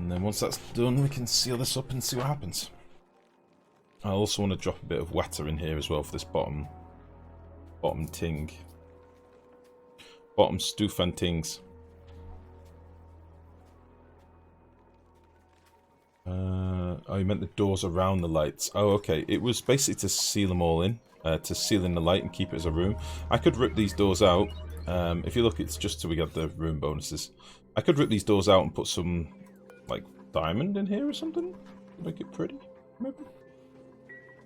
And then once that's done, we can seal this up and see what happens. I also want to drop a bit of water in here as well for this bottom ting. Bottom stoof and tings. Oh, you meant the doors around the lights. Oh, okay. It was basically to seal them all in. To seal in the light and keep it as a room. I could rip these doors out. If you look, it's just so we get the room bonuses. I could rip these doors out and put some, like, diamond in here or something. Make it pretty, maybe.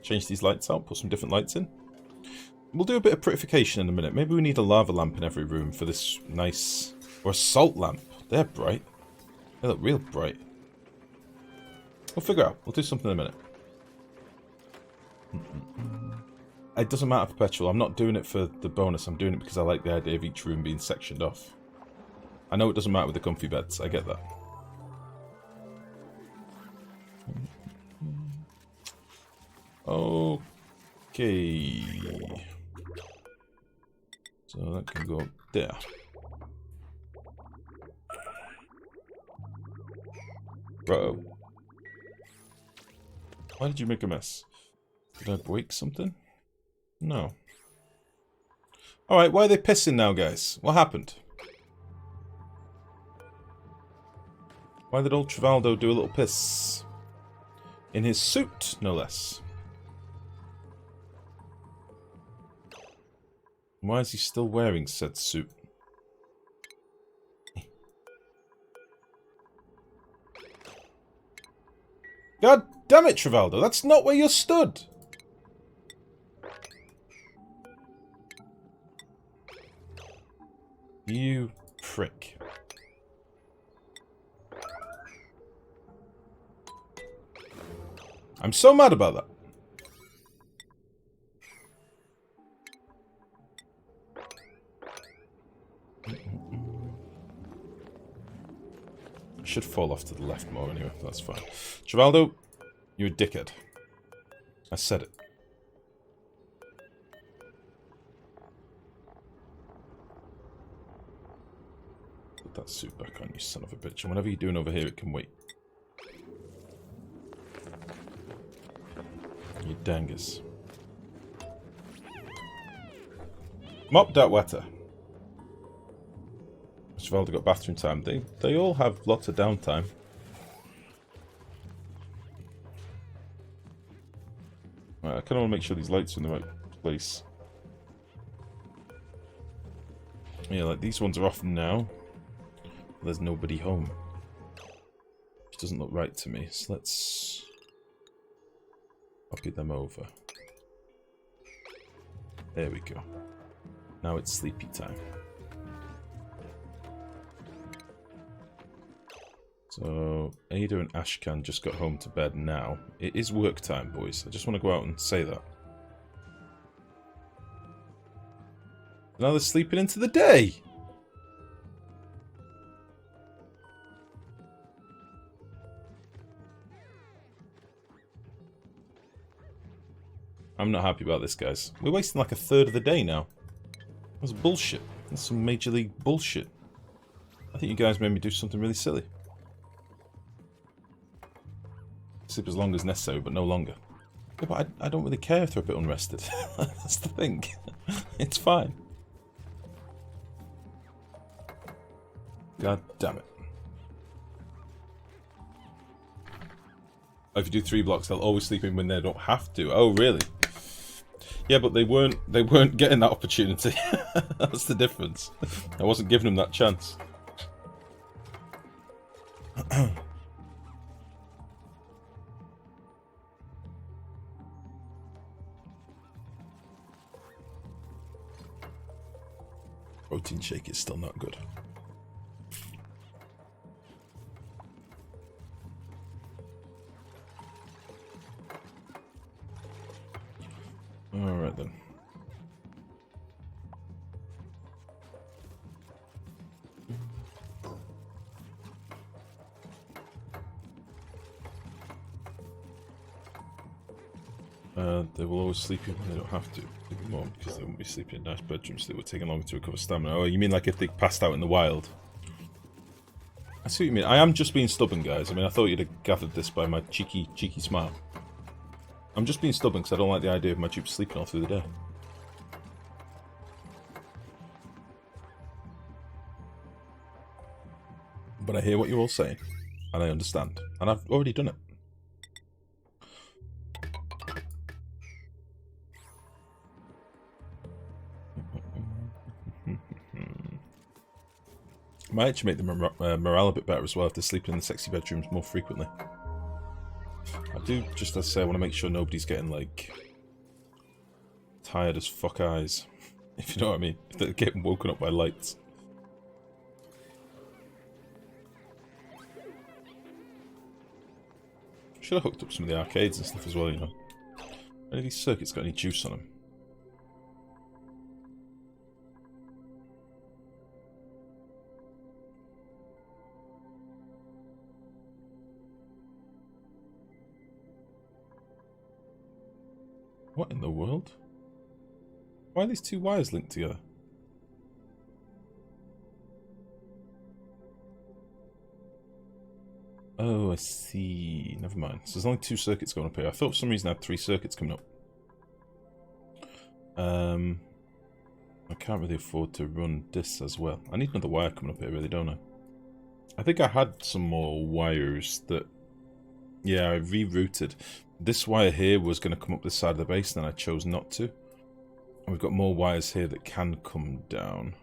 Change these lights out, put some different lights in. We'll do a bit of prettification in a minute. Maybe we need a lava lamp in every room for this nice... Or a salt lamp. They're bright. They look real bright. We'll figure out. We'll do something in a minute. It doesn't matter, Perpetual. I'm not doing it for the bonus. I'm doing it because I like the idea of each room being sectioned off. I know it doesn't matter with the comfy beds. I get that. Okay. So that can go up there. Bro. Why did you make a mess? Did I break something? No. Alright, why are they pissing now, guys? What happened? Why did old Trivaldo do a little piss? In his suit, no less. Why is he still wearing said suit? God damn it, Trivaldo, that's not where you stood! You prick. I'm so mad about that. I should fall off to the left more anyway, that's fine. Trivaldo, you're a dickhead. I said it. Put that suit back on, you son of a bitch. And whatever you're doing over here, it can wait. You dangus. Mop that wetter. Trivaldo got bathroom time. They all have lots of downtime. Right, I kind of want to make sure these lights are in the right place. Yeah, like these ones are off now. There's nobody home. Which doesn't look right to me. So let's copy them over. There we go. Now it's sleepy time. So, Ada and Ashkan just got home to bed now. It is work time, boys. I just want to go out and say that. Now they're sleeping into the day! I'm not happy about this, guys. We're wasting like a third of the day now. That's bullshit. That's some major league bullshit. I think you guys made me do something really silly. Sleep as long as necessary, but no longer. Yeah, but I don't really care if they're a bit unrested. That's the thing. It's fine. God damn it. Oh, if you do 3 blocks, they'll always sleep in when they don't have to. Oh, really? Yeah, but they weren't getting that opportunity. That's the difference. I wasn't giving them that chance. Protein shake is still not good. Alright then. They will always sleep in when they don't have to. Even more, because they won't be sleeping in nice bedrooms. They will take longer to recover stamina. Oh, you mean like if they passed out in the wild? I see what you mean. I am just being stubborn, guys. I mean, I thought you'd have gathered this by my cheeky smile. I'm just being stubborn because I don't like the idea of my dupes sleeping all through the day. But I hear what you're all saying, and I understand. And I've already done it. Might actually make the morale a bit better as well if they're sleeping in the sexy bedrooms more frequently. I do, just as I say, I want to make sure nobody's getting, like, tired as fuck eyes. If you know what I mean. If they're getting woken up by lights. Should have hooked up some of the arcades and stuff as well, you know. Any of these circuits got any juice on them? What in the world? Why are these two wires linked together? Oh, I see. Never mind. So there's only 2 circuits going up here. I thought for some reason I had 3 circuits coming up. I can't really afford to run this as well. I need another wire coming up here, really, don't I? I think I had some more wires that... Yeah, I rerouted. This wire here was going to come up this side of the base, and then I chose not to. And we've got more wires here that can come down.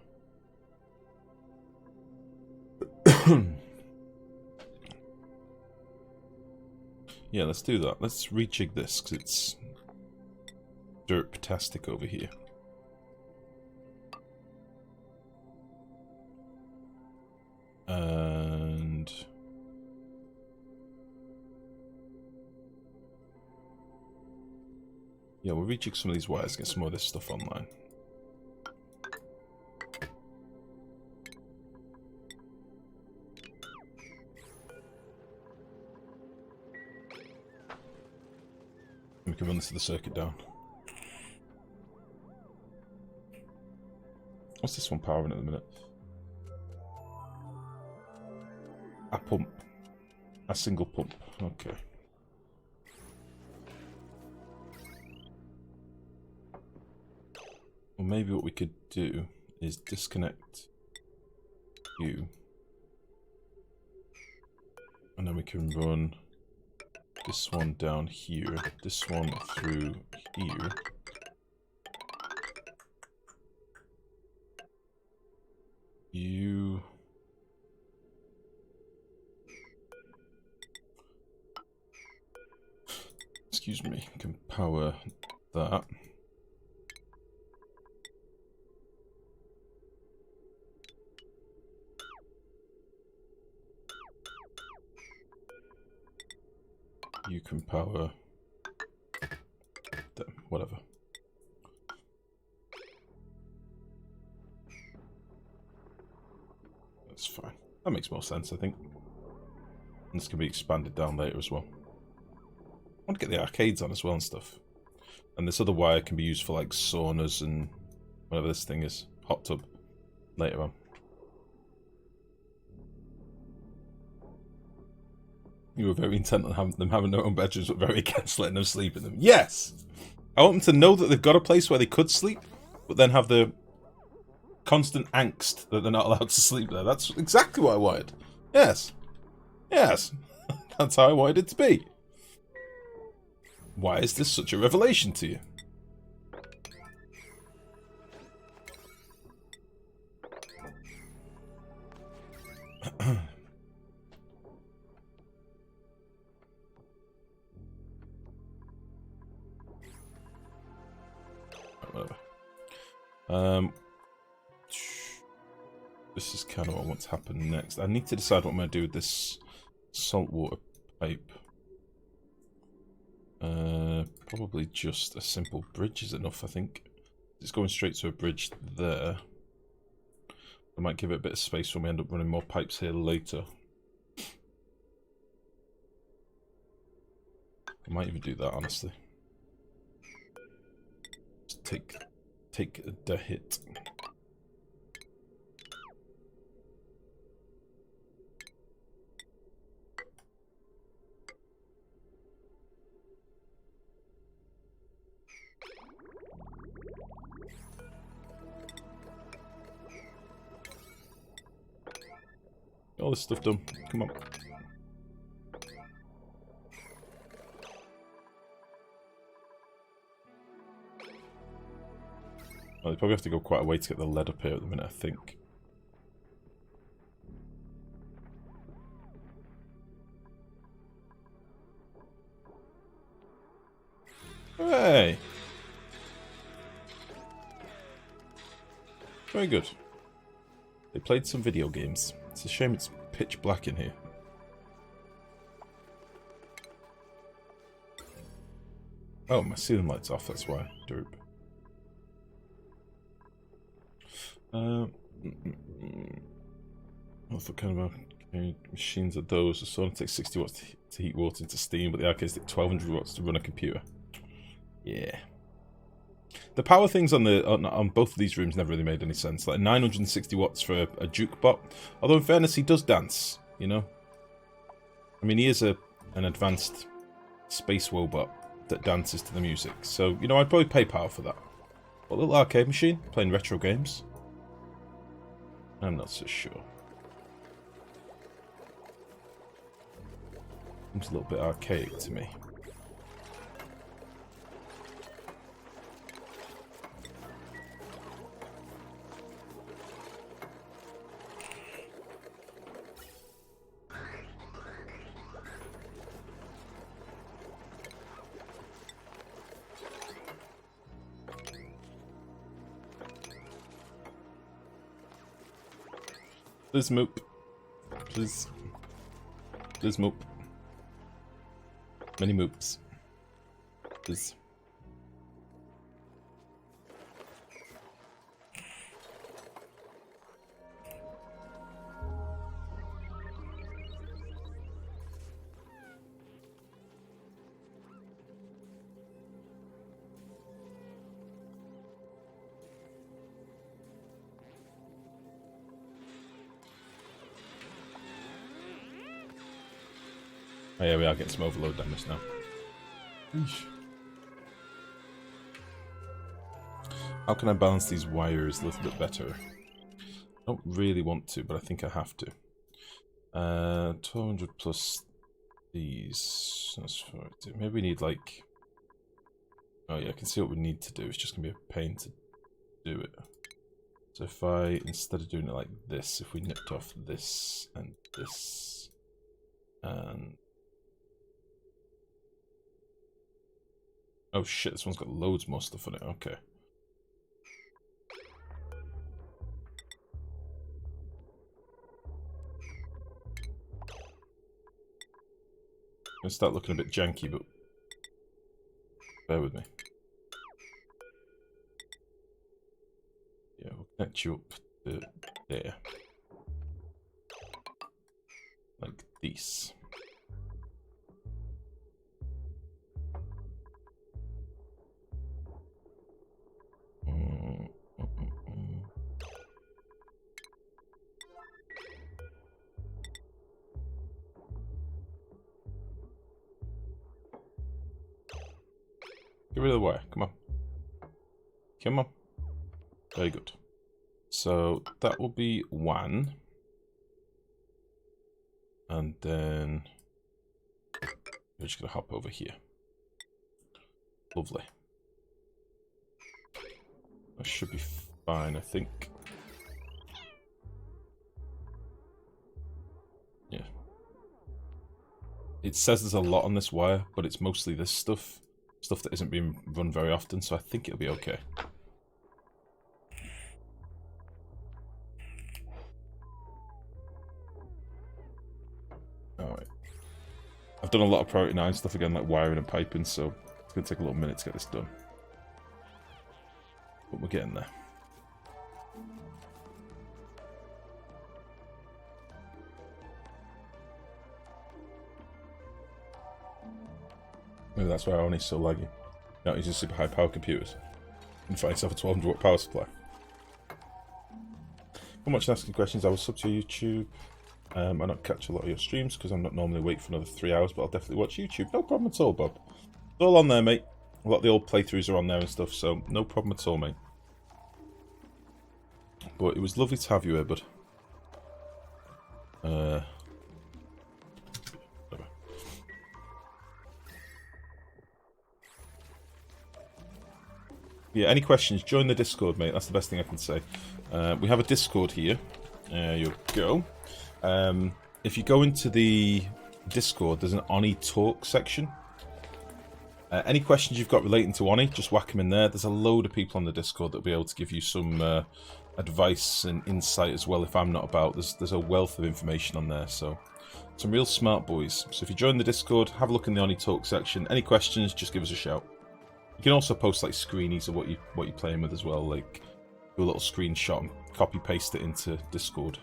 Yeah, let's do that. Let's rejig this, because it's derp-tastic over here. And... yeah, we'll rejig some of these wires, get some more of this stuff online. We can run this to the circuit down. What's this one powering at the minute? A pump. A single pump. Okay. Well, maybe what we could do is disconnect you. And then we can run this one down here, this one through here. You... excuse me, can power that. You can power them, whatever. That's fine. That makes more sense, I think. And this can be expanded down later as well. I want to get the arcades on as well and stuff. And this other wire can be used for like saunas and whatever this thing is. Hot tub. Later on. You were very intent on them having their own bedrooms, but very against letting them sleep in them. Yes! I want them to know that they've got a place where they could sleep, but then have the constant angst that they're not allowed to sleep there. That's exactly what I wanted. Yes. Yes. That's how I wanted it to be. Why is this such a revelation to you? Whatever. This is kind of what I want to happen next. I need to decide what I'm going to do with this saltwater pipe. Probably just a simple bridge is enough, I think. It's going straight to a bridge there. I might give it a bit of space when we end up running more pipes here later. I might even do that, honestly. Just take the hit. Get all this stuff done. Come on. Well, they probably have to go quite a way to get the lead up here at the minute, I think. Hey! Very good. They played some video games. It's a shame it's pitch black in here. Oh, my ceiling light's off, that's why. Derp. What kind of machines are those? The sauna takes 60 watts to heat water into steam, but the arcades take 1200 watts to run a computer. Yeah. The power things on both of these rooms never really made any sense. Like 960 watts for a jukebot. Although in fairness, he does dance, you know? I mean, he is an advanced space robot that dances to the music. So, you know, I'd probably pay power for that. But a little arcade machine, playing retro games. I'm not so sure. Seems a little bit archaic to me. Please moop. Please. Please moop. Many moops. Please. Oh yeah, we are getting some overload damage now. Eesh. How can I balance these wires a little bit better? I don't really want to, but I think I have to. 1200 plus these. That's right. Maybe we need like... Oh yeah, I can see what we need to do. It's just going to be a pain to do it. So if I, instead of doing it like this, if we nipped off this and this and... Oh shit, this one's got loads more stuff on it, okay. Gonna start looking a bit janky, but bear with me. Yeah, we'll connect you up to there. Like this. Get rid of the wire. Come on. Come on. Very good. So that will be one. And then we're just going to hop over here. Lovely. That should be fine, I think. Yeah. It says there's a lot on this wire, but it's mostly this stuff. Stuff that isn't being run very often, so I think it'll be okay. Alright. I've done a lot of priority 9 stuff again, like wiring and piping, so it's going to take a little minute to get this done. But we're getting there. Maybe that's why Oni's so laggy. Not using super high power computers. And find yourself a 1200 watt power supply. Not much asking questions. I will sub to YouTube. I don't catch a lot of your streams because I'm not normally awake for another 3 hours, but I'll definitely watch YouTube. No problem at all, Bob. It's all on there, mate. A lot of the old playthroughs are on there and stuff, so no problem at all, mate. But it was lovely to have you here, bud. Whatever. Yeah, any questions, join the Discord, mate. That's the best thing I can say. We have a Discord here. There you go. If you go into the Discord, there's an Oni Talk section. Any questions you've got relating to Oni, just whack them in there. There's a load of people on the Discord that'll be able to give you some advice and insight as well if I'm not about. There's a wealth of information on there, so some real smart boys. So if you join the Discord, have a look in the Oni Talk section. Any questions, just give us a shout. You can also post like screenies of what you're playing with as well, like do a little screenshot and copy paste it into Discord.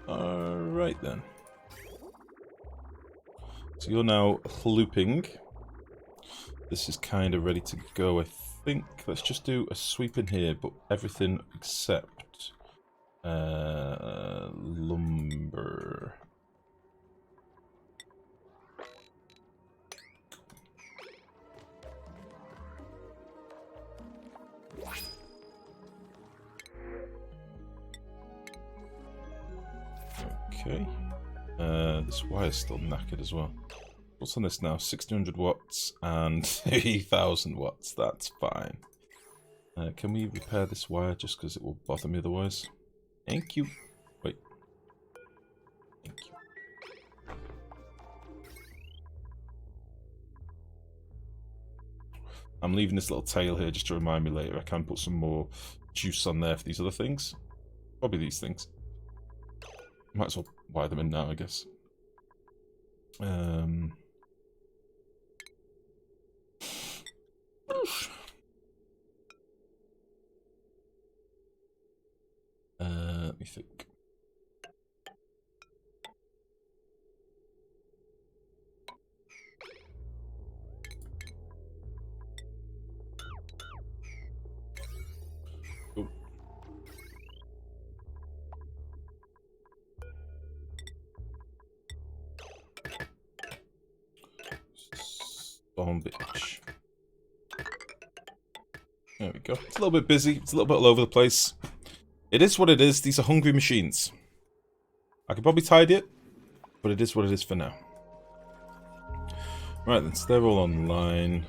Alright then. So you're now looping. This is kind of ready to go, I think. Let's just do a sweep in here, but everything except lumber. Okay. This wire's still knackered as well. What's on this now? 1600 watts and 3000 watts. That's fine. Can we repair this wire just because it will bother me otherwise? Thank you. Wait. Thank you. I'm leaving this little tail here just to remind me later. I can put some more juice on there for these other things. Probably these things. Might as well wire them in now, I guess. Let me think. Oh. Bitch. There we go. It's a little bit busy. It's a little bit all over the place. It is what it is. These are hungry machines. I could probably tidy it, but it is what it is for now. Right then, so they're all online.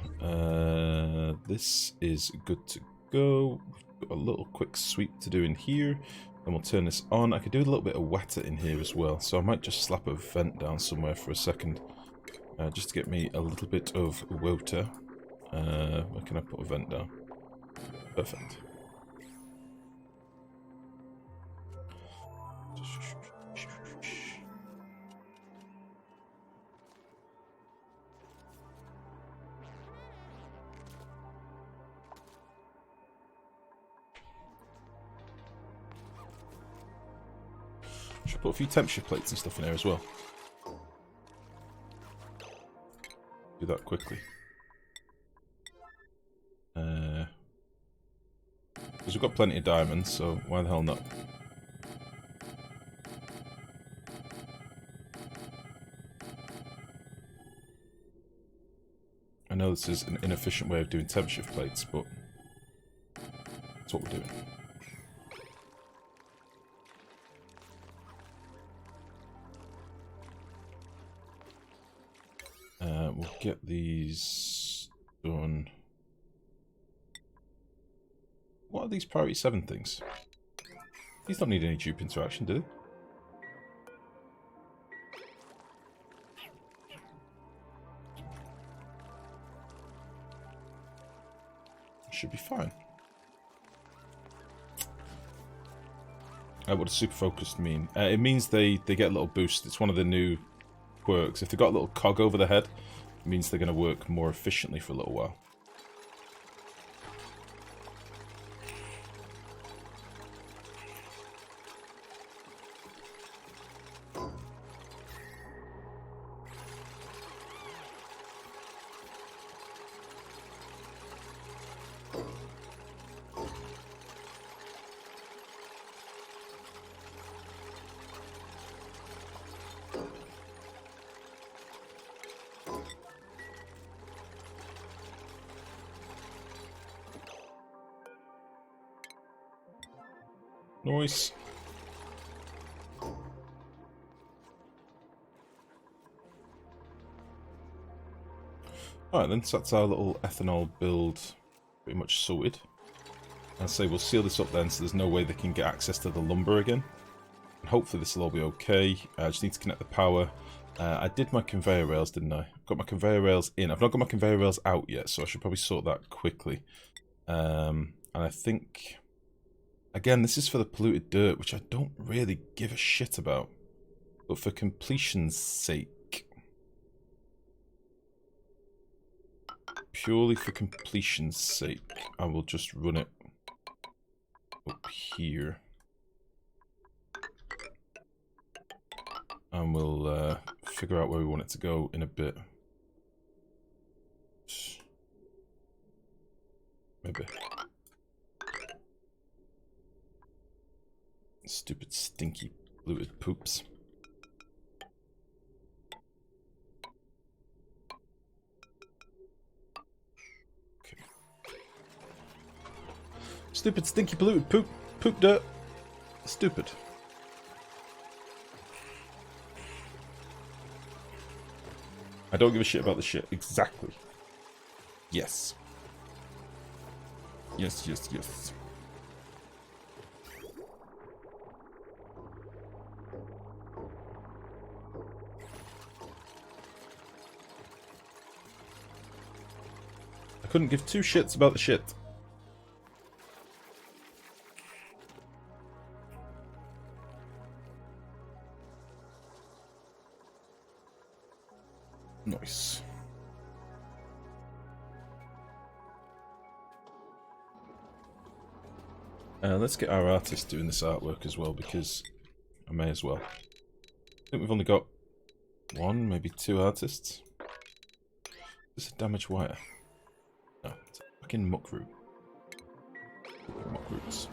This is good to go. We've got a little quick sweep to do in here. Then we'll turn this on. I could do a little bit of wetter in here as well, so I might just slap a vent down somewhere for a second. Just to get me a little bit of water. Where can I put a vent down? Perfect. Should put a few temperature plates and stuff in there as well. Do that quickly. Because we've got plenty of diamonds, so why the hell not? I know this is an inefficient way of doing temp shift plates, but that's what we're doing. We'll get these done. What are these priority 7 things? These don't need any dupe interaction, do they? Should be fine. What does super focused mean? It means they get a little boost. It's one of the new quirks. If they've got a little cog over the head, it means they're going to work more efficiently for a little while. Nice. Alright then, so that's our little ethanol build pretty much sorted. I'll say we'll seal this up then so there's no way they can get access to the lumber again. And hopefully this will all be okay. I just need to connect the power. I did my conveyor rails, didn't I? I've got my conveyor rails in. I've not got my conveyor rails out yet, so I should probably sort that quickly. And I think... Again, this is for the polluted dirt, which I don't really give a shit about. But for completion's sake... Purely for completion's sake, I will just run it up here. And we'll figure out where we want it to go in a bit. Maybe. Stupid, stinky, polluted poops. Okay. Stupid, stinky, polluted poop dirt. Stupid. I don't give a shit about the shit. Exactly. Yes. Yes, yes, yes. I couldn't give two shits about the shit. Nice. Let's get our artist doing this artwork as well, because I may as well. I think we've only got one, maybe two artists. Is this a damaged wire? No, it's a fucking muck root. Muck roots.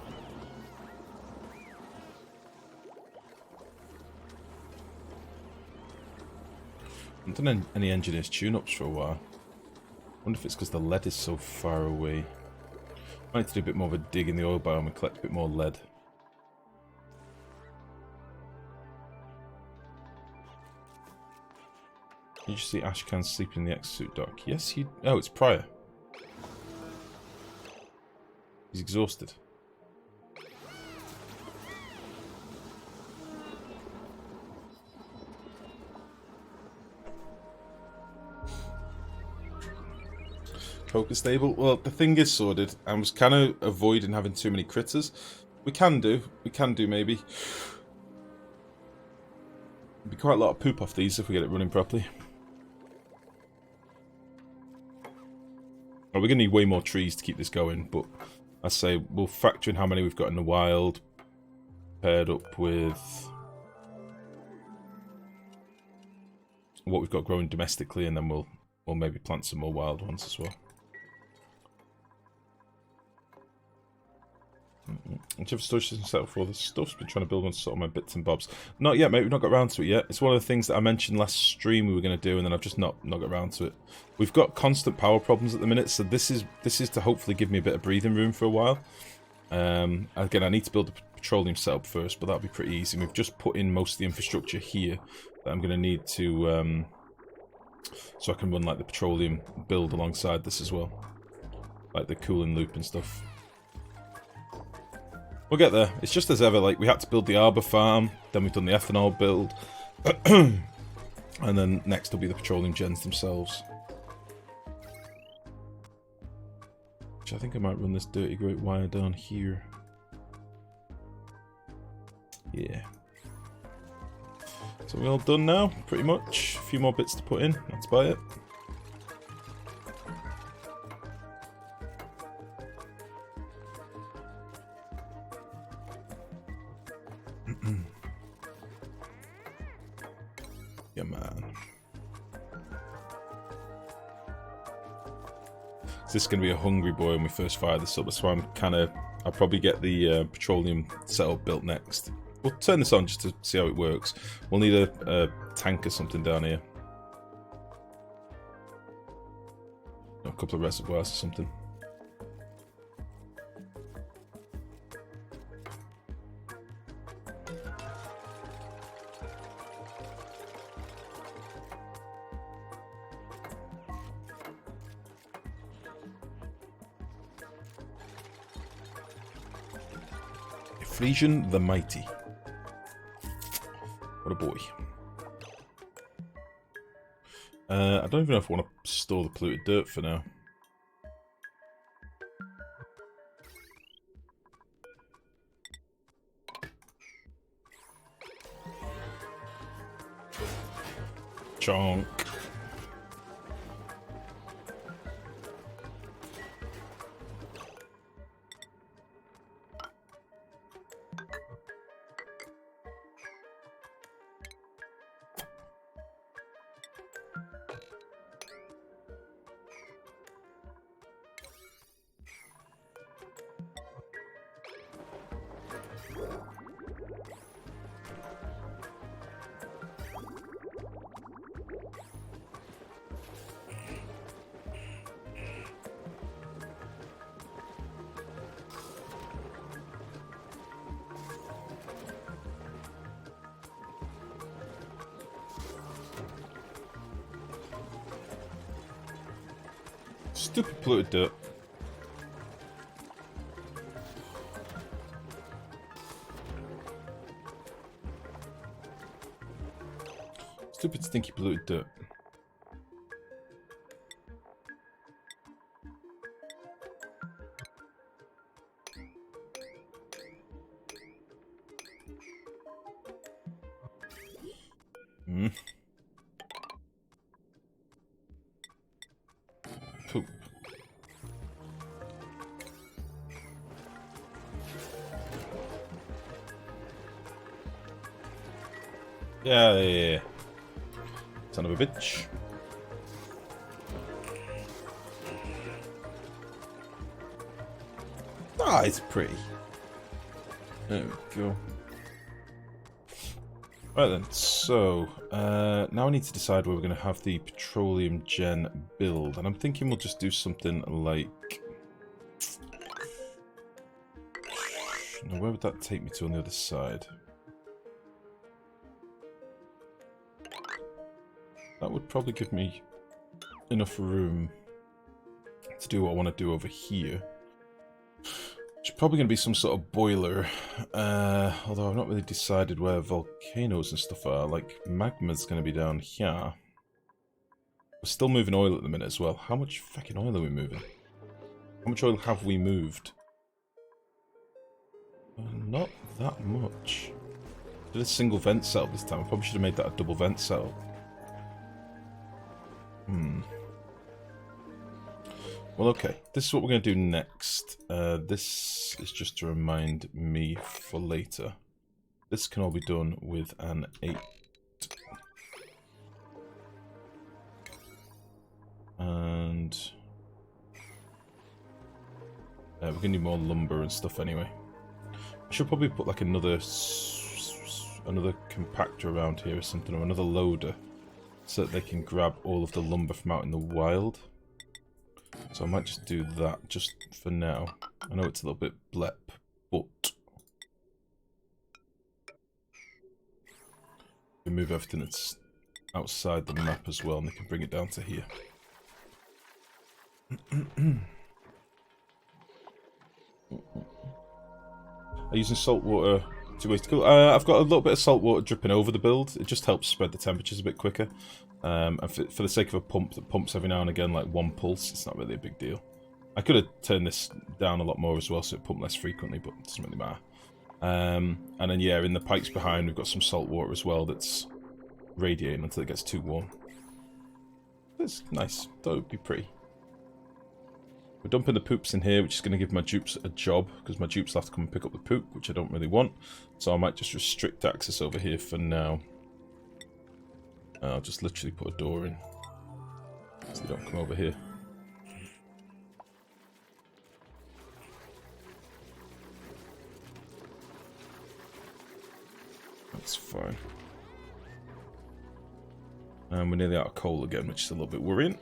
I haven't done any engineer's tune-ups for a while. I wonder if it's because the lead is so far away. I need to do a bit more of a dig in the oil biome and collect a bit more lead. Did you see Ashcan sleeping in the exosuit dock? Yes, he... Oh, it's Pryor. He's exhausted. Poker stable. Well, the thing is sorted. I was kind of avoiding having too many critters. We can do maybe. There'd be quite a lot of poop off these if we get it running properly. We're going to need way more trees to keep this going, but I say we'll factor in how many we've got in the wild, paired up with what we've got growing domestically, and then we'll maybe plant some more wild ones as well. Do you have a storage system set up for all this stuff? Been trying to build one to sort of my bits and bobs. Not yet, mate. We've not got around to it yet. It's one of the things that I mentioned last stream we were going to do, and then I've just not got around to it. We've got constant power problems at the minute, so this is to hopefully give me a bit of breathing room for a while. Again, I need to build a petroleum setup first, but that'll be pretty easy. We've just put in most of the infrastructure here that I'm going to need to, so I can run like the petroleum build alongside this as well, like the cooling loop and stuff. We'll get there. It's just as ever, like, we had to build the arbor farm, then we've done the ethanol build, and then next will be the petroleum gens themselves. Which I think I might run this dirty great wire down here. Yeah. So we're all done now, pretty much. A few more bits to put in, that's about it. Yeah, man. This is going to be a hungry boy when we first fire this up. That's why I'll probably get the petroleum setup built next. We'll turn this on just to see how it works. We'll need a tank or something down here. A couple of reservoirs or something. Frisian the Mighty. What a boy. I don't even know if I want to store the polluted dirt for now. Chonk. Stupid polluted dirt. Stupid stinky polluted dirt. Poop. Yeah. Son of a bitch. Ah, it's pretty. There we go. Right then, so now I need to decide where we're going to have the petroleum gen build, and I'm thinking we'll just do something like... Now, where would that take me to on the other side? That would probably give me enough room to do what I want to do over here. It's probably going to be some sort of boiler, although I've not really decided where volcanoes and stuff are. Like, magma's going to be down here. We're still moving oil at the minute as well. How much fucking oil are we moving? How much oil have we moved? Not that much. Did a single vent setup this time. I probably should have made that a double vent setup. Well, okay. This is what we're going to do next. This is just to remind me for later. This can all be done with an 8. And... we're going to need more lumber and stuff anyway. I should probably put like another compactor around here or something, or another loader, so that they can grab all of the lumber from out in the wild. So I might just do that just for now. I know it's a little bit blep, but we move everything that's outside the map as well, and they can bring it down to here. I'm using salt water 2 ways to cool. I've got a little bit of salt water dripping over the build. It just helps spread the temperatures a bit quicker. And for the sake of a pump that pumps every now and again, like 1 pulse, it's not really a big deal. I could have turned this down a lot more as well, so it pumped less frequently, but it doesn't really matter. And then, yeah, in the pipes behind, we've got some salt water as well that's radiating until it gets too warm. It's nice. Thought it would be pretty. We're dumping the poops in here, which is going to give my dupes a job, because my dupes will have to come and pick up the poop, which I don't really want. So I might just restrict access over here for now. I'll just literally put a door in, so they don't come over here. That's fine. And we're nearly out of coal again, which is a little bit worrying.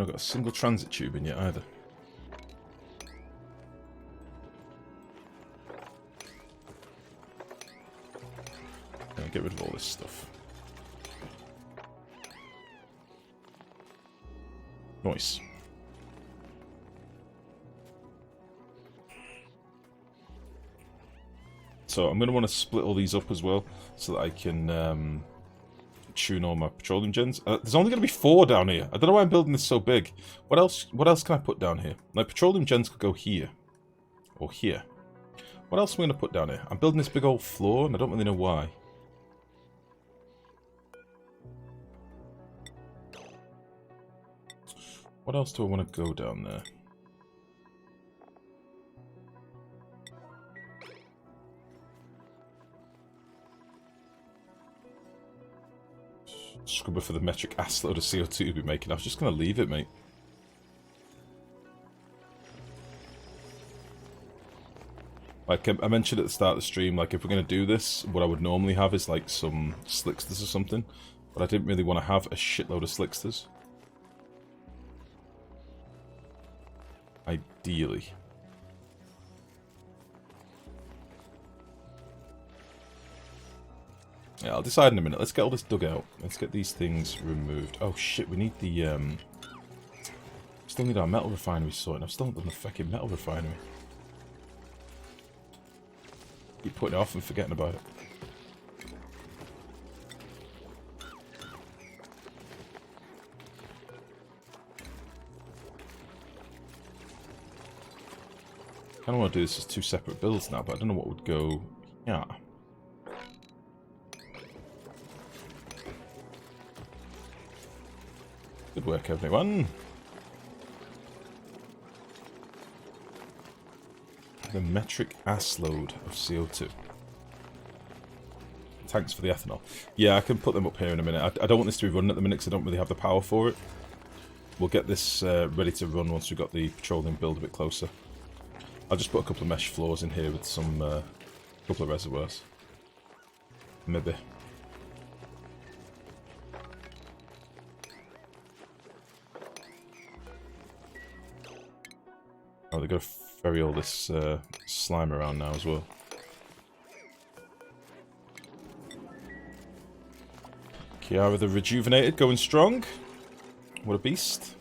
Not got a single transit tube in yet either. Get rid of all this stuff. Nice. So I'm going to want to split all these up as well, so that I can tune all my petroleum gens. There's only going to be 4 down here. I don't know why I'm building this so big. What else can I put down here? Like, petroleum gens could go here. Or here. What else am I going to put down here? I'm building this big old floor, and I don't really know why. What else do I want to go down there? Scrubber for the metric ass load of CO2 to be making. I was just going to leave it, mate. Like I mentioned at the start of the stream, like if we're going to do this, what I would normally have is like some slicksters or something. But I didn't really want to have a shitload of slicksters. Ideally. Yeah, I'll decide in a minute. Let's get all this dug out. Let's get these things removed. Oh shit, we need the still need our metal refinery sorted. I've still not done the fucking metal refinery. Keep putting it off and forgetting about it. I kind of want to do this as 2 separate builds now, but I don't know what would go. Yeah. Good work, everyone. The metric ass load of CO2. Thanks for the ethanol. Yeah, I can put them up here in a minute. I don't want this to be running at the minute because I don't really have the power for it. We'll get this ready to run once we've got the petroleum build a bit closer. I'll just put a couple of mesh floors in here with some couple of reservoirs. Maybe. Oh, they've got to ferry all this slime around now as well. Kiara the Rejuvenated going strong. What a beast.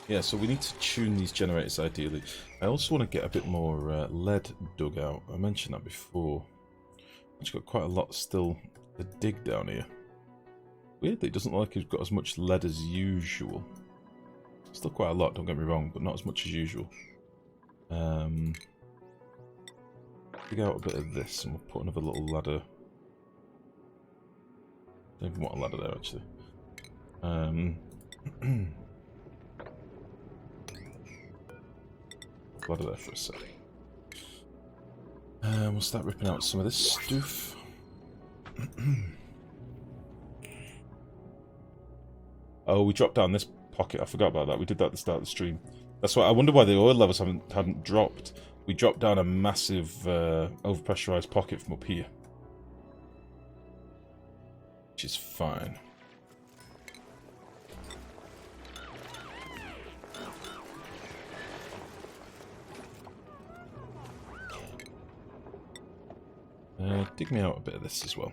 Yeah, so we need to tune these generators ideally. I also want to get a bit more lead dug out. I mentioned that before. I've got quite a lot still to dig down here. Weirdly, it doesn't look like it's got as much lead as usual. Still quite a lot, don't get me wrong, but not as much as usual. Dig out a bit of this and we'll put another little ladder. Don't even want a ladder there, actually. Ladder there for a sec. We'll start ripping out some of this stuff. Oh, we dropped down this pocket. I forgot about that. We did that at the start of the stream. That's why I wonder why the oil levels hadn't dropped. We dropped down a massive overpressurized pocket from up here, which is fine. Dig me out a bit of this as well,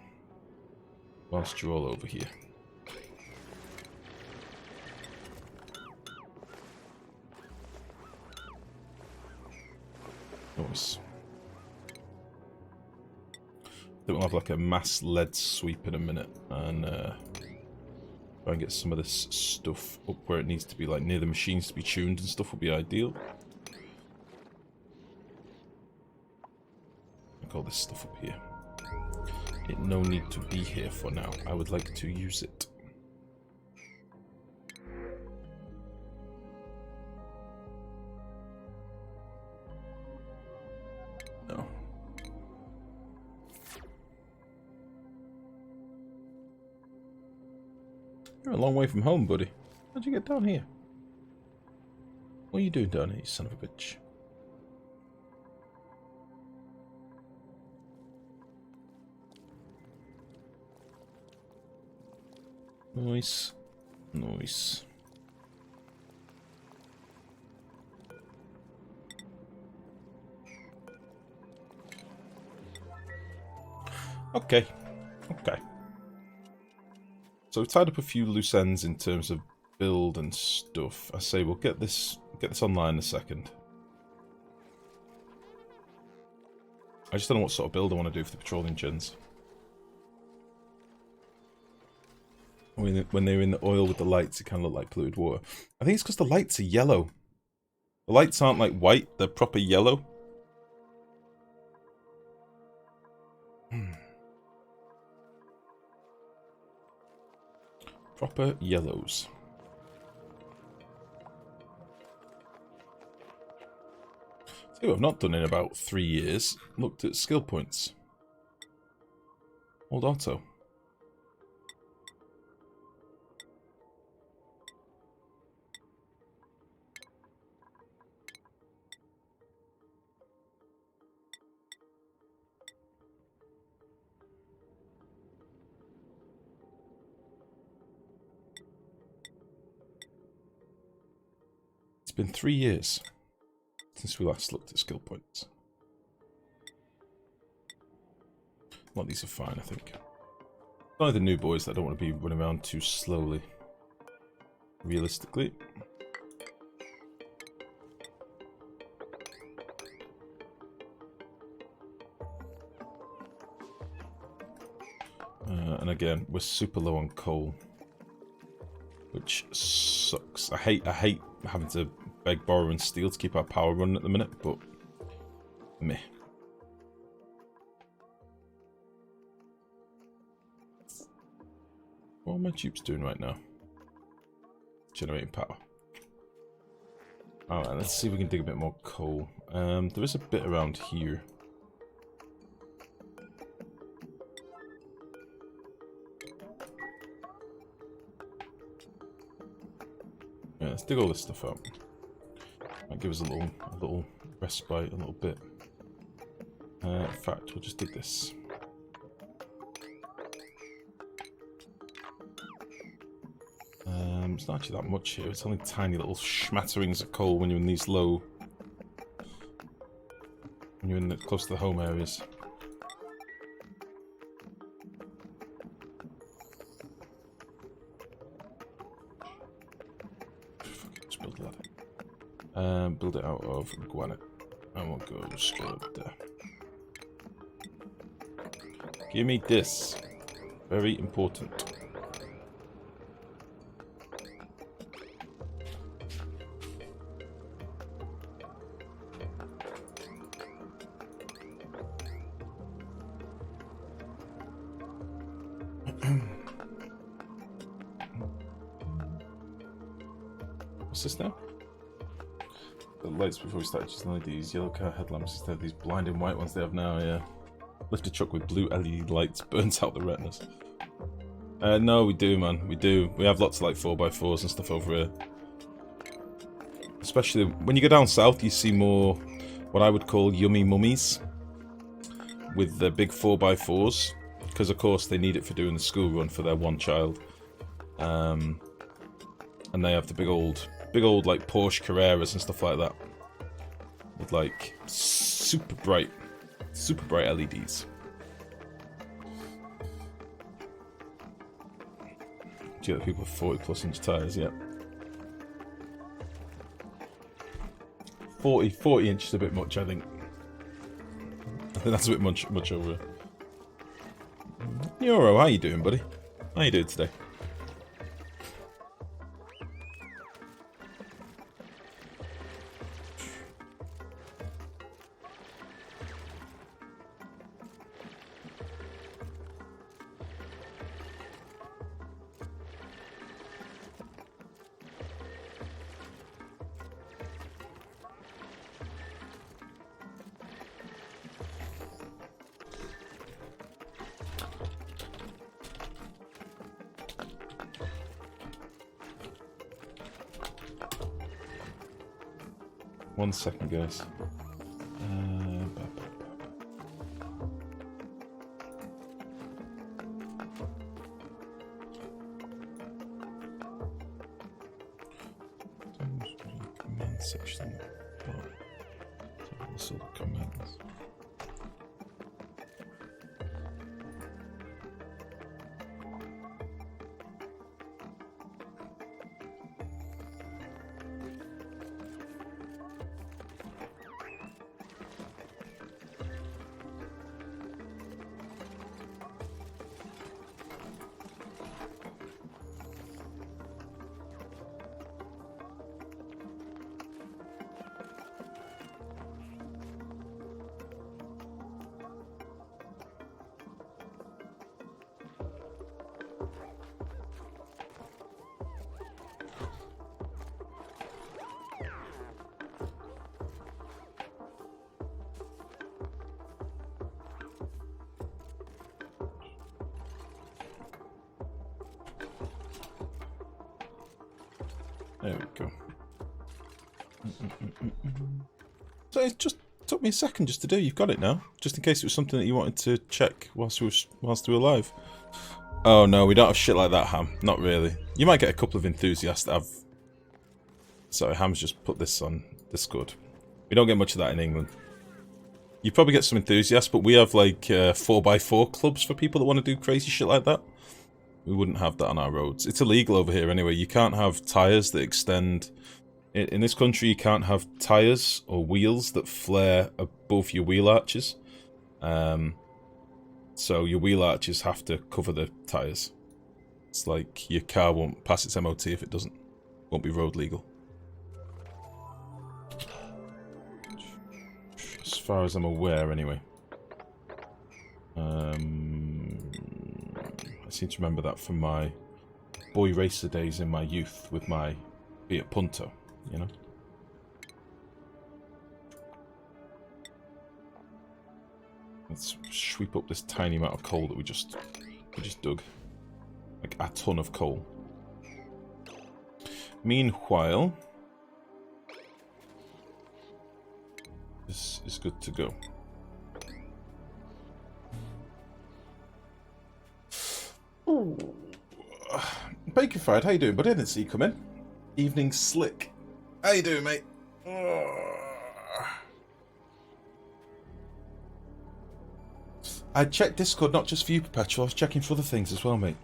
whilst you're all over here. Nice. Then we'll have like a mass lead sweep in a minute, and try and get some of this stuff up where it needs to be, like near the machines to be tuned and stuff would be ideal. All this stuff up here. It no need to be here for now. I would like to use it. No. You're a long way from home, buddy. How'd you get down here? What are you doing down here, you son of a bitch? Nice. Nice. Okay. Okay. So we've tied up a few loose ends in terms of build and stuff. I say we'll get this online in a second. I just don't know what sort of build I want to do for the petroleum gens. When they're in the oil with the lights, it kind of look like polluted water. I think it's because the lights are yellow. The lights aren't like white, they're proper yellow. Proper yellows. See what I've not done in about 3 years. Looked at skill points. Old auto. It's been 3 years since we last looked at skill points. Well, these are fine, I think. Only the new boys that don't want to be running around too slowly. Realistically. And again, we're super low on coal, which sucks. I hate having to beg, borrow, and steal to keep our power running at the minute, but meh. What are my tubes doing right now? Generating power. Alright, let's see if we can dig a bit more coal. There is a bit around here. Yeah, let's dig all this stuff out. Might give us a little respite, a little bit. In fact, we'll just dig this. It's not actually that much here. It's only tiny little smatterings of coal when you're in these low... when you're in the, close to the home areas. Just build a ladder. Build it out of granite. And we'll go straight up there. Give me this. Very important. What's this now? The lights before we started using these yellow car headlamps instead of these blinding white ones they have now, yeah. Lift a truck with blue LED lights burns out the retinas. No, we do, man. We do. We have lots of like 4x4s and stuff over here. Especially when you go down south, you see more what I would call yummy mummies with the big 4x4s. Because of course they need it for doing the school run for their one child. And they have the big old like Porsche Carreras and stuff like that. With like super bright LEDs. Do you get the people with 40+ inch tyres? Yeah. 40 inches is a bit much, I think. I think that's a bit much over. Yoro, how you doing, buddy? How you doing today? 1 second, guys. Command section. This all the commands. There we go. So it just took me a second just to do. You've got it now. Just in case it was something that you wanted to check whilst we were live. Oh no, we don't have shit like that, Ham. Not really. You might get a couple of enthusiasts that have... Sorry, Ham's just put this on Discord. We don't get much of that in England. You probably get some enthusiasts, but we have like 4x4 clubs for people that want to do crazy shit like that. We wouldn't have that on our roads. It's illegal over here anyway. You can't have tyres that extend... In this country, you can't have tyres or wheels that flare above your wheel arches. So your wheel arches have to cover the tyres. It's like your car won't pass its MOT if it doesn't. Won't be road legal. As far as I'm aware, anyway. I seem to remember that from my boy racer days in my youth with my Fiat Punto, you know? Let's sweep up this tiny amount of coal that we just dug. Like a ton of coal. Meanwhile, this is good to go. Ooh. Bacon Fried, how you doing, buddy? I didn't see you come in. Evening Slick. How you doing, mate? I checked Discord not just for you, Perpetual. I was checking for other things as well, mate.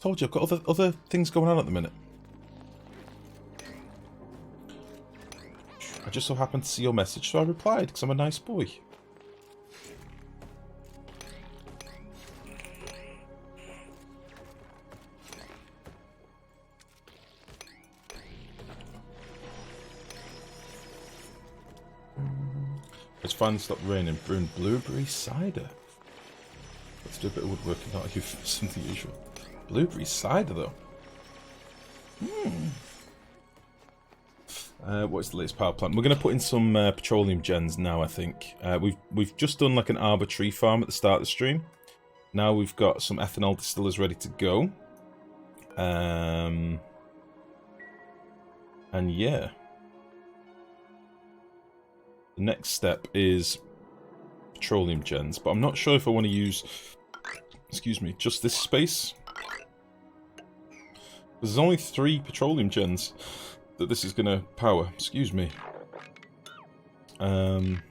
Told you, I've got other things going on at the minute. I just so happened to see your message, so I replied, because I'm a nice boy. It's finally stopped raining. Brewing blueberry cider. Let's do a bit of woodworking, not you something usual. Blueberry cider, though. What's the latest power plant? We're going to put in some petroleum gens now, I think. We've just done like an arbor tree farm at the start of the stream. Now we've got some ethanol distillers ready to go. And yeah. The next step is petroleum gens, but I'm not sure if I want to use, excuse me, just this space. There's only 3 petroleum gens that this is going to power, excuse me. And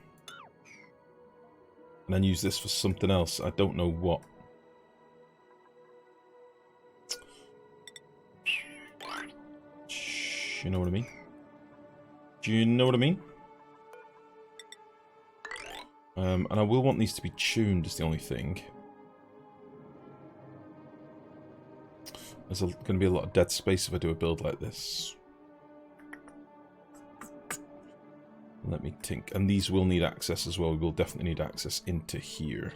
then use this for something else. I don't know what. You know what I mean? Do you know what I mean? And I will want these to be tuned, is the only thing. There's going to be a lot of dead space if I do a build like this. Let me think. And these will need access as well. We will definitely need access into here.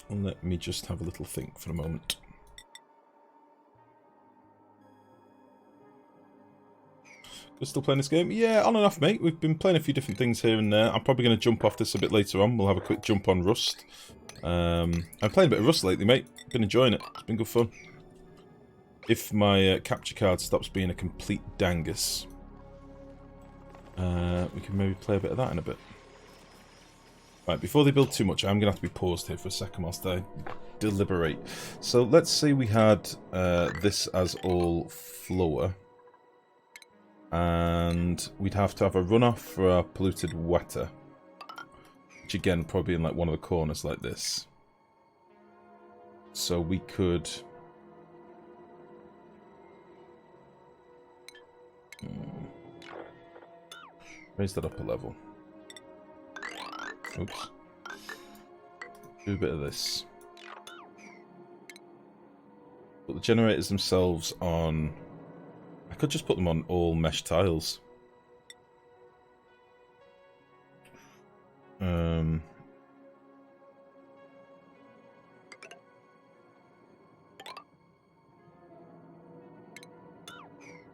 Let me just have a little think for a moment. We're still playing this game? Yeah, on and off, mate. We've been playing a few different things here and there. I'm probably going to jump off this a bit later on. We'll have a quick jump on Rust. I'm playing a bit of Rust lately, mate. Been enjoying it. It's been good fun. If my capture card stops being a complete dangus, we can maybe play a bit of that in a bit. Right, before they build too much, I'm going to have to be paused here for a second whilst I deliberate. So let's say we had this as all floor. And we'd have to have a runoff for our polluted water. Which again, probably in like one of the corners like this. So we could... raise that up a level. Oops. Do a bit of this. Put the generators themselves on... I could just put them on all mesh tiles. Let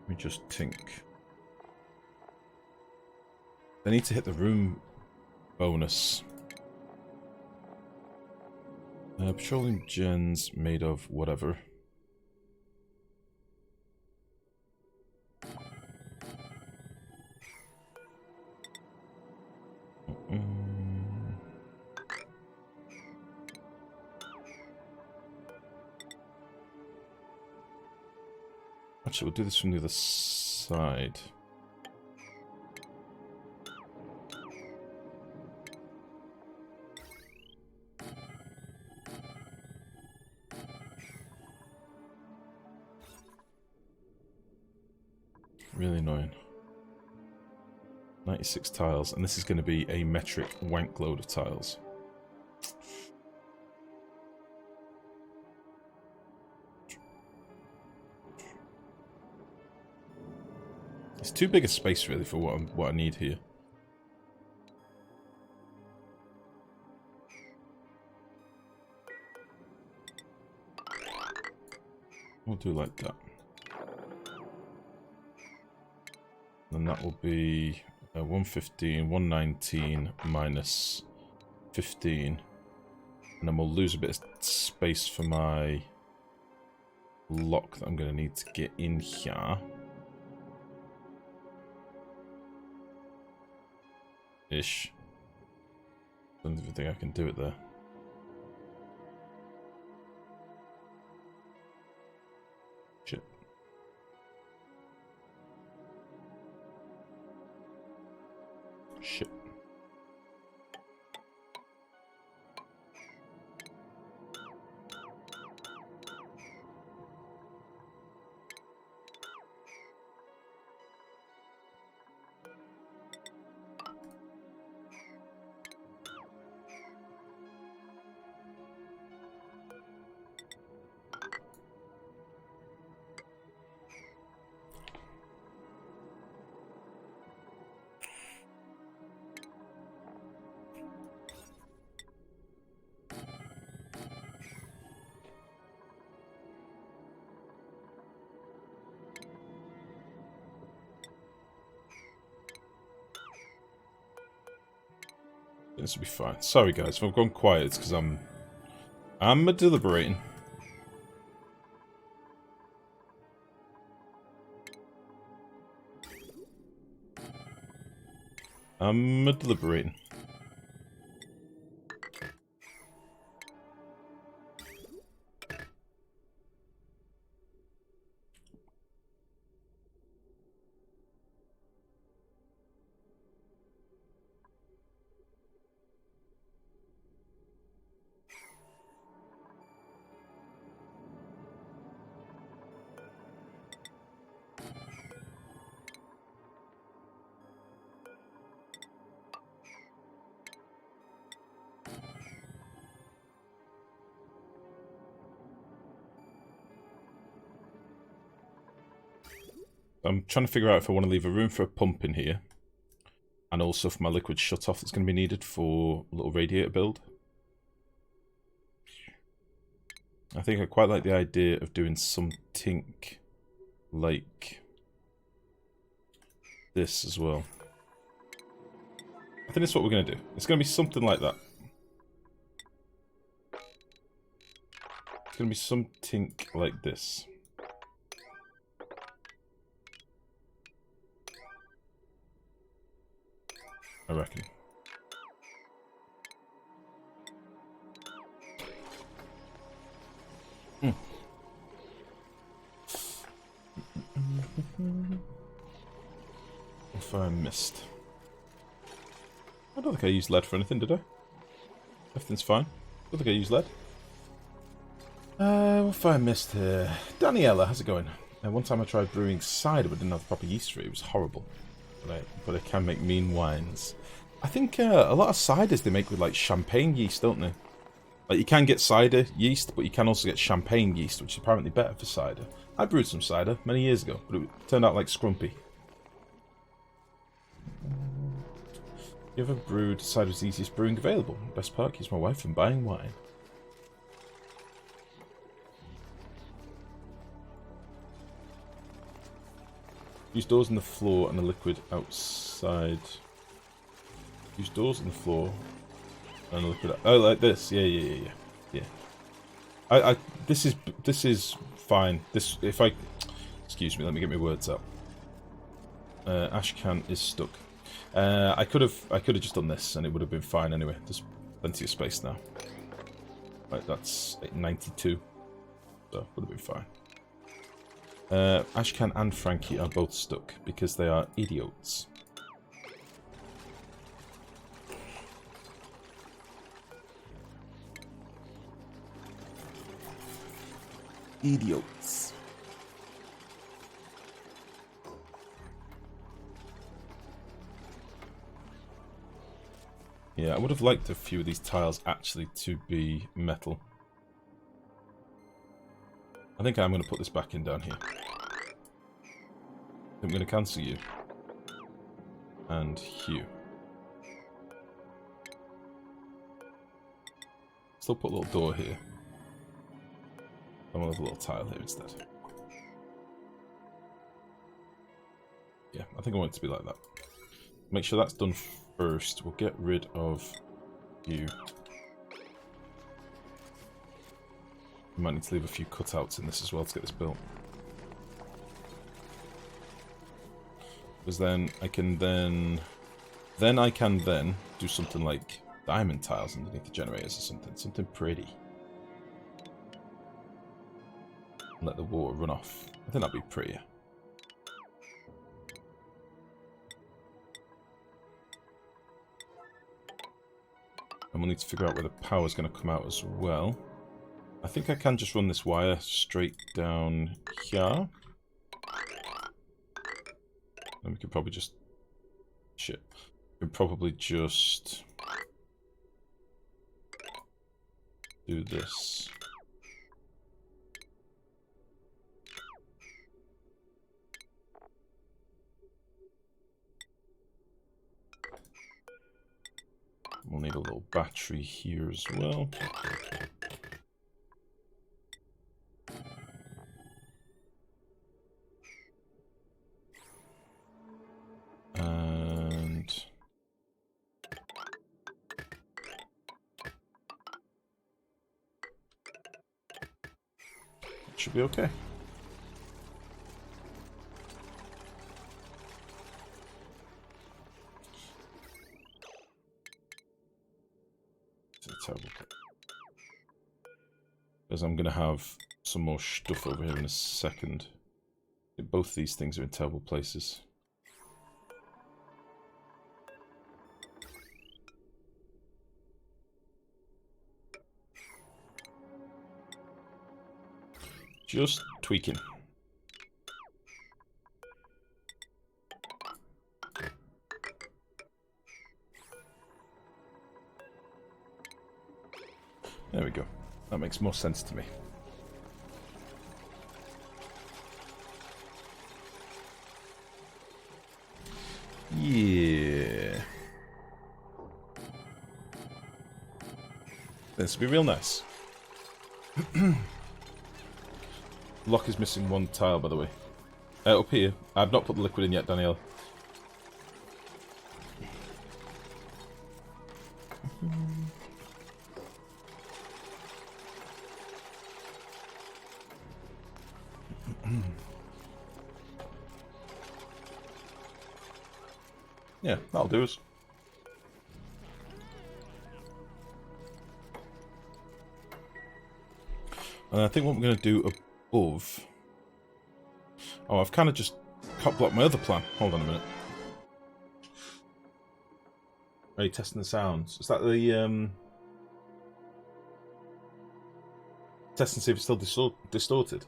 me just think. I need to hit the room bonus. Petroleum gens made of whatever. Actually, we'll do this from the other side. Really annoying. 96 tiles, and this is going to be a metric wank load of tiles. It's too big a space really for what I need here. We'll do like that. And that will be 115, 119 minus 15. And then we'll lose a bit of space for my lock that I'm going to need to get in here. Ish. Don't even think I can do it there. Shit. Shit. This will be fine. Sorry guys, if I've gone quiet, it's because I'm deliberating. I'm deliberating. I'm trying to figure out if I want to leave a room for a pump in here. And also for my liquid shut-off that's going to be needed for a little radiator build. I think I quite like the idea of doing something like... this as well. I think that's what we're going to do. It's going to be something like that. It's going to be something like this. I reckon. If I missed. I don't think I used lead for anything, did I? Everything's fine. I don't think I used lead. What have I missed here? Daniela, how's it going? One time I tried brewing cider but didn't have the proper yeast for it. It was horrible. But I can make mean wines. I think a lot of ciders they make with like champagne yeast, don't they? Like you can get cider yeast, but you can also get champagne yeast, which is apparently better for cider. I brewed some cider many years ago, but it turned out like scrumpy. You ever brewed cider was the easiest brewing available? Best part keeps my wife from buying wine. Use doors in the floor and the liquid outside. Use doors in the floor and the liquid. Oh, like this? Yeah. This is fine. This if I excuse me, let me get my words up. Ash can is stuck. I could have just done this and it would have been fine anyway. There's plenty of space now. Right, that's 92, so would have been fine. Ashcan and Frankie are both stuck because they are idiots. Idiots. Yeah, I would have liked a few of these tiles actually to be metal. I think I'm going to put this back in down here. I'm going to cancel you. And Hugh. Still put a little door here. I'm going to have a little tile here instead. Yeah, I think I want it to be like that. Make sure that's done first. We'll get rid of you. We might need to leave a few cutouts in this as well to get this built. Because then I can do something like diamond tiles underneath the generators or something. Something pretty. And let the water run off. I think that'd be prettier. And we'll need to figure out where the power's going to come out as well. I think I can just run this wire straight down here. And we could probably just... Shit. We could probably just... do this. We'll need a little battery here as well. And... it should be okay. Because I'm going to have some more stuff over here in a second. Both these things are in terrible places. Just tweaking. There we go. That makes more sense to me. Yeah. This will be real nice. Lock is missing one tile, by the way. Up here. I've not put the liquid in yet, Danielle. Yeah, that'll do us. And I think what I'm going to do above... Oh, I've kind of just cock-blocked my other plan. Hold on a minute. Are you testing the sounds? Is that the... Test and see if it's still distorted?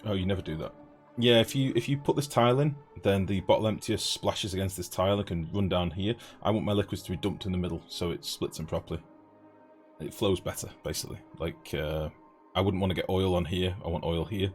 Oh, you never do that. Yeah, if you put this tile in, then the bottle emptier splashes against this tile and can run down here. I want my liquids to be dumped in the middle so it splits them properly. It flows better, basically. Like, I wouldn't want to get oil on here. I want oil here.